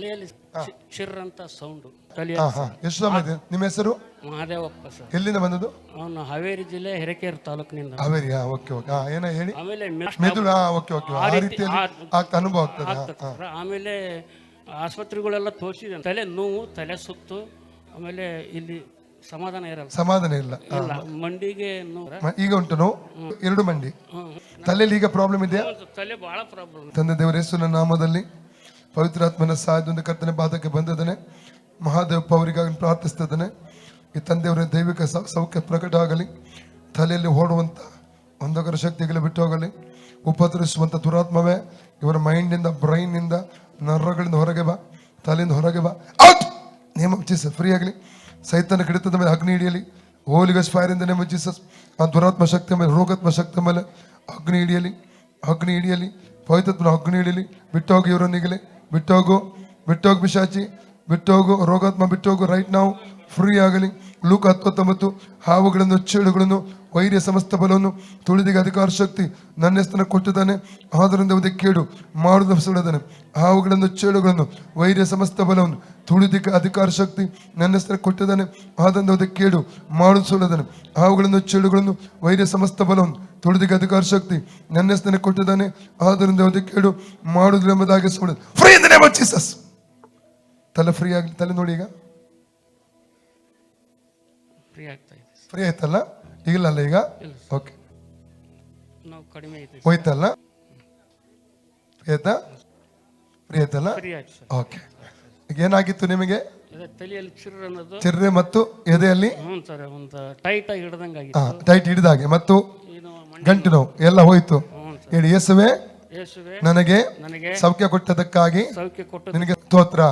ತಲೆಯಲ್ಲಿ ಚಿರ್ ಅಂತ ಸೌಂಡು ಎಷ್ಟು ಸಮಯ ಇದೆ? ನಿಮ್ಮ ಹೆಸರು? ಮಹಾದೇವಪ್ಪ ಸರ್. ಎಲ್ಲಿಂದ ಬಂದದ್ದು? ಅವನು ಹಾವೇರಿ ಜಿಲ್ಲೆ ಹಿರೇಕೆರೆ ತಾಲೂಕಿನಿಂದ. ಹಾವೇರಿ. Okay okay. ಏನ ಹೇಳಿ? ಆಮೇಲೆ ಮೆದುಳು. Okay okay. ಆ ರೀತಿಯಲ್ಲಿ ಅನುಭವ ಆಗ್ತದೆ. ಆಮೇಲೆ ಆಸ್ಪತ್ರೆಗಳೆಲ್ಲ ತೋರಿಸಿದೆ. ತಲೆ ನೋವು, ತಲೆ ಸುತ್ತು, ಆಮೇಲೆ ಇಲ್ಲಿ ಸಮಾಧಾನ ಇರಲ್ಲ. ಸಮಾಧಾನ ಇಲ್ಲ. ಇಲ್ಲ, ಮಂಡಿಗೆ ನೋವು. ಈಗ ಉಂಟು ನೋವು? ಎರಡು ಮಂಡಿ. ತಲೆಯಲ್ಲಿ ಈಗ ಪ್ರಾಬ್ಲಮ್ ಇದೆಯಾ? ತಲೆ ಬಹಳ ಪ್ರಾಬ್ಲಮ್. ತಂದೆ ದೇವರ ಯೇಸುವಿನ ನಾಮದಲ್ಲಿ ಪವಿತ್ರಾತ್ಮನ ಸಹಾಯದಿಂದ ಕರ್ತನೆ ಪಾದಕ್ಕೆ ಬಂದಿದ್ದಾನೆ. ಮಹಾದೇವಪ್ಪ ಅವರಿಗಾಗಿ ಪ್ರಾರ್ಥಿಸ್ತಿದ್ದಾನೆ. ಈ ತಂದೆಯವರ ದೈವಿಕ ಸೌಖ್ಯ ಪ್ರಕಟ ಆಗಲಿ. ತಲೆಯಲ್ಲಿ ಓಡುವಂಥ ಅಂಧಕಾರ ಶಕ್ತಿಗಳು ಬಿಟ್ಟು ಹೋಗಲಿ. ಉಪದ್ರವಿಸುವಂಥ ದುರಾತ್ಮವೇ ಇವರ ಮೈಂಡಿಂದ, ಬ್ರೈನ್ನಿಂದ, ನರಗಳಿಂದ ಹೊರಗೆ ಬಾ, ತಲೆಯಿಂದ ಹೊರಗೆ ಬಾ. Out! Name of Jesus. Free ಆಗಲಿ. ಸೈತನ ಕಡಿತದ ಮೇಲೆ ಅಗ್ನಿ ಹಿಡಿಯಲಿ. Holy ghost fire in the name of Jesus. ಆ ದುರಾತ್ಮ ಶಕ್ತಿ ಮೇಲೆ, ರೋಗಾತ್ಮ ಶಕ್ತಿ ಮೇಲೆ ಅಗ್ನಿ ಹಿಡಿಯಲಿ. ಅಗ್ನಿ ಹಿಡಿಯಲಿ. ಪವಿತ್ರಾತ್ಮನ ಅಗ್ನಿ ಹಿಡಿಯಲಿ. ಬಿಟ್ಟೋಗಿ ಇವರೊಂದಿಗಲೇ. ಬಿಟ್ಟೋಗು, ಬಿಟ್ಟೋಗು ಪಿಶಾಚಿ, ಬಿಟ್ಟೋಗು ರೋಗಾತ್ಮ, ಬಿಟ್ಟೋಗು. ರೈಟ್ ನಾವು ಫ್ರೀ ಆಗಲಿ. ಲೂಕ 19 ಹಾವುಗಳನ್ನು, ಚೇಳುಗಳನ್ನು, ವೈರ್ಯ ಸಮಸ್ತ ಬಲವನ್ನು, ತುಳಿದಿಗೆ ಅಧಿಕಾರ ಶಕ್ತಿ ನನ್ನ ಹೆಸರನ್ನು ಕೊಟ್ಟಿದ್ದಾನೆ. ಆದ್ದರಿಂದ ಅದಕ್ಕೆ ಕೇಡು ಮಾಡುವುದು ಸುಳ್ಳದಾನೆ. ಹಾವುಗಳನ್ನು, ಚೇಳುಗಳನ್ನು, ವೈರ್ಯ ಸಮಸ್ತ ಬಲವನ್ನು, ತುಳಿದಿಗೆ ಅಧಿಕಾರ ಶಕ್ತಿ ನನ್ನ ಹೆಸರನ್ನು ಕೊಟ್ಟಿದ್ದಾನೆ. ಆದ್ದರಿಂದ ಅದಕ್ಕೆ ಕೇಡು ಮಾಡುವುದು ಸುಳ್ಳದಾನೆ. ಹಾವುಗಳನ್ನು, ಚೇಳುಗಳನ್ನು, ವೈರ್ಯ ಸಮಸ್ತ ಬಲವನ್ನು, ತುಳಿದಿಗೆ ಅಧಿಕಾರ ಶಕ್ತಿ ನನ್ನ ಹೆಸರನ್ನು ಕೊಟ್ಟಿದ್ದಾನೆ. ಆದ್ದರಿಂದ ಅದಕ್ಕೆ ಕೇಡು ಮಾಡುವುದು ಎಂಬುದಾಗಿ ಸುಳ್ಳದು. Free in the name of Jesus. ತಲೆ ಫ್ರೀ ಆಗಲಿ. ತಲೆ ನೋಡಿ, ಈಗ ಫ್ರೀ ಆಯ್ತಲ್ಲ? ಈಗಲ್ಲ ಈಗ? ಓಕೆ. ಹೋಯ್ತಲ್ಲ? ಫ್ರೀ ಆಯ್ತಾ? ಫ್ರೀ ಆಯ್ತಲ್ಲ? ಓಕೆ. ಈಗ ಏನಾಗಿತ್ತು ನಿಮಗೆ? ಚಿರ್ರೆ ಮತ್ತು ಎದೆಯಲ್ಲಿ ಟೈಟ್ ಹಿಡಿದಾಗೆ ಮತ್ತು ಗಂಟು ನೋವು ಎಲ್ಲ ಹೋಯ್ತು. ಹೇಳಿ, ಯೇಸುವೆ ನನಗೆ ಸೌಖ್ಯ ಕೊಟ್ಟದಕ್ಕಾಗಿ ನಿನಗೆ ಸ್ತೋತ್ರ.